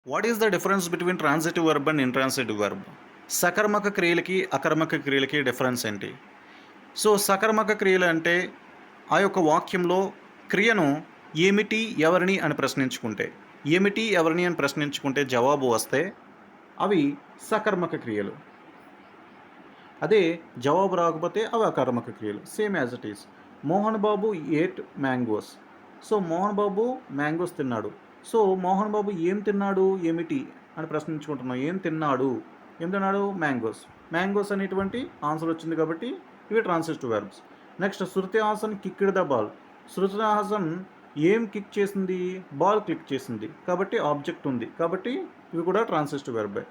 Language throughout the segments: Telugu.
What is the difference between transitive verb and intransitive verb? సకర్మక క్రియలకి, అకర్మక క్రియలకి డిఫరెన్స్ ఏంటి? సో, సకర్మక క్రియలు అంటే ఆ యొక్క వాక్యంలో క్రియను ఏమిటి, ఎవరిని అని ప్రశ్నించుకుంటే, ఏమిటి, ఎవరిని అని ప్రశ్నించుకుంటే జవాబు వస్తే అవి సకర్మక క్రియలు. అదే జవాబు రాకపోతే అవి అకర్మక క్రియలు. Same as it is. Mohan Babu ate mangoes. So, Mohan Babu mangoes తిన్నాడు. సో, మోహన్ బాబు ఏం తిన్నాడు, ఏమిటి అని ప్రశ్నించుకుంటున్నాం. ఏం తిన్నాడు, మ్యాంగోస్. మ్యాంగోస్ అనేటువంటి ఆన్సర్ వచ్చింది కాబట్టి ఇవి transitive verbs. Next, Shruti Haasan kicked the ball. Shruti Haasan ఏం కిక్ చేసింది, బాల్ క్లిక్ చేసింది కాబట్టి ఆబ్జెక్ట్ ఉంది కాబట్టి ఇవి కూడా ట్రాన్సిటివ్ వెర్బే.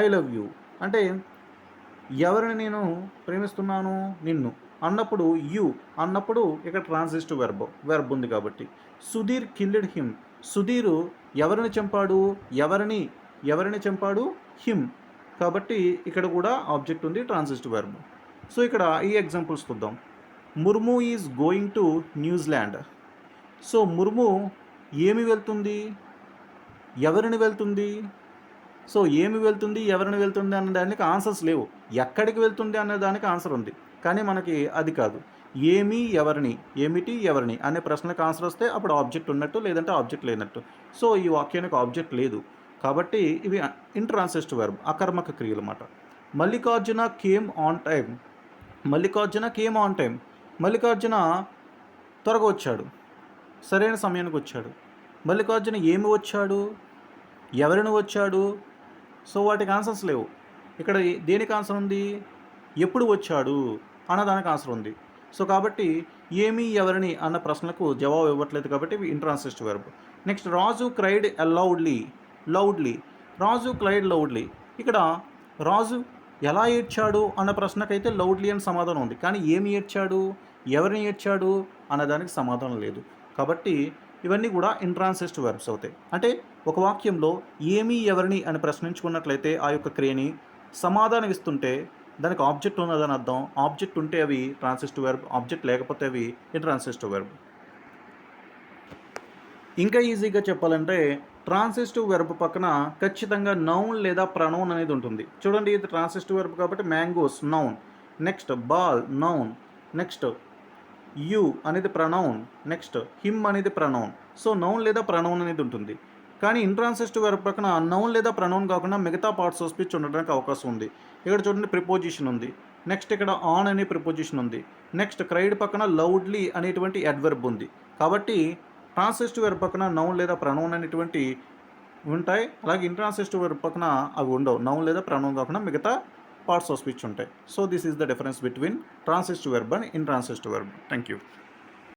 ఐ లవ్ యూ అంటే ఎవరిని నేను ప్రేమిస్తున్నాను, నిన్ను అన్నప్పుడు యు అన్నప్పుడు ఇక్కడ ట్రాన్సిటివ్ వెర్బ్ ఉంది కాబట్టి. Sudheer killed him. సుధీరు ఎవరిని చంపాడు, ఎవరిని చంపాడు, హిమ్ కాబట్టి ఇక్కడ కూడా ఆబ్జెక్ట్ ఉంది, ట్రాన్సిటివ్ వెర్బ్. సో ఇక్కడ ఈ ఎగ్జాంపుల్స్ చూద్దాం. Murmu is going to New Zealand. So Murmu ఏమి వెళ్తుంది, ఎవరిని వెళ్తుంది. సో ఏమి వెళ్తుంది, ఎవరిని వెళ్తుంది అన్న దానికి ఆన్సర్స్ లేవు. ఎక్కడికి వెళ్తుంది అనే దానికి ఆన్సర్ ఉంది కానీ మనకి అది కాదు. ఏమి, ఎవరిని, ఏమిటి, ఎవరిని అనే ప్రశ్నలకు ఆన్సర్ వస్తే అప్పుడు ఆబ్జెక్ట్ ఉన్నట్టు, లేదంటే ఆబ్జెక్ట్ లేనట్టు. సో ఈ వాక్యానికి ఆబ్జెక్ట్ లేదు కాబట్టి ఇవి ఇంట్రాన్సిటివ్ వెర్బ్, అకర్మక క్రియలు అన్నమాట. Mallikarjuna came on time. Mallikarjuna came on time. Mallikarjuna త్వరగా వచ్చాడు, సరైన సమయానికి వచ్చాడు. మల్లికార్జున ఏమి వచ్చాడు, ఎవరిని వచ్చాడు. సో వాటికి ఆన్సర్స్ లేవు. ఇక్కడ దేనికి ఆన్సర్ ఉంది, ఎప్పుడు వచ్చాడు అన్నదానికి ఆన్సర్ ఉంది. సో కాబట్టి ఏమి, ఎవరిని అన్న ప్రశ్నలకు జవాబు ఇవ్వట్లేదు కాబట్టి ఇవి ఇంట్రాన్సిటివ్ వెర్బ్. నెక్స్ట్, రాజు క్రైడ్ లౌడ్లీ. రాజు క్రైడ్ లౌడ్లీ. ఇక్కడ రాజు ఎలా ఏడ్చాడు అన్న ప్రశ్నకైతే లౌడ్లీ అని సమాధానం ఉంది కానీ ఏమి ఏడ్చాడు, ఎవరిని ఏడ్చాడు అన్నదానికి సమాధానం లేదు కాబట్టి ఇవన్నీ కూడా ఇంట్రాన్సిటివ్ వెర్బ్స్ అవుతాయి. అంటే ఒక వాక్యంలో ఏమి, ఎవరిని అని ప్రశ్నించుకున్నట్లయితే ఆ యొక్క క్రియని సమాధానం ఇస్తుంటే దానికి ఆబ్జెక్ట్ ఉన్నదని అర్థం. ఆబ్జెక్ట్ ఉంటే అవి ట్రాన్సిటివ్ వెర్బ్, ఆబ్జెక్ట్ లేకపోతే అవి ఇంట్రాన్సిటివ్ వెర్బ్. ఇంకా ఈజీగా చెప్పాలంటే ట్రాన్సిటివ్ వెర్బ్ పక్కన ఖచ్చితంగా నౌన్ లేదా ప్రనౌన్ అనేది ఉంటుంది. చూడండి, ఇది ట్రాన్సిటివ్ వెర్బ్ కాబట్టి mangoes noun, next ball noun, next you అనేది ప్రనౌన్, నెక్స్ట్ హిమ్ అనేది ప్రనౌన్. సో నౌన్ లేదా ప్రనౌన్ అనేది ఉంటుంది. కానీ ఇంట్రాన్సిటివ్ వెర్బ్ పక్కన నౌన్ లేదా ప్రనౌన్ కాకుండా మిగతా పార్ట్స్ ఆఫ్ స్పీచ్ ఉండడానికి అవకాశం ఉంది. ఇక్కడ చూడండి, ప్రిపోజిషన్ ఉంది, నెక్స్ట్ ఇక్కడ ఆన్ అనే ప్రిపోజిషన్ ఉంది, నెక్స్ట్ క్రైడ్ పక్కన లౌడ్లీ అనేటువంటి అడ్వర్బ్ ఉంది. కాబట్టి ట్రాన్సిటివ్ వెర్బ్ పక్కన నౌన్ లేదా ప్రనౌన్ అనేటువంటి ఉంటాయి. అలాగే ఇంట్రాన్సిటివ్ వెర్బ్ పక్కన అవి ఉండవు. నౌన్ లేదా ప్రనౌన్ కాకుండా మిగతా పార్ట్స్ ఆఫ్ స్పీచ్ ఉంటాయి. So this is the difference between transitive verb and intransitive verb. Thank you.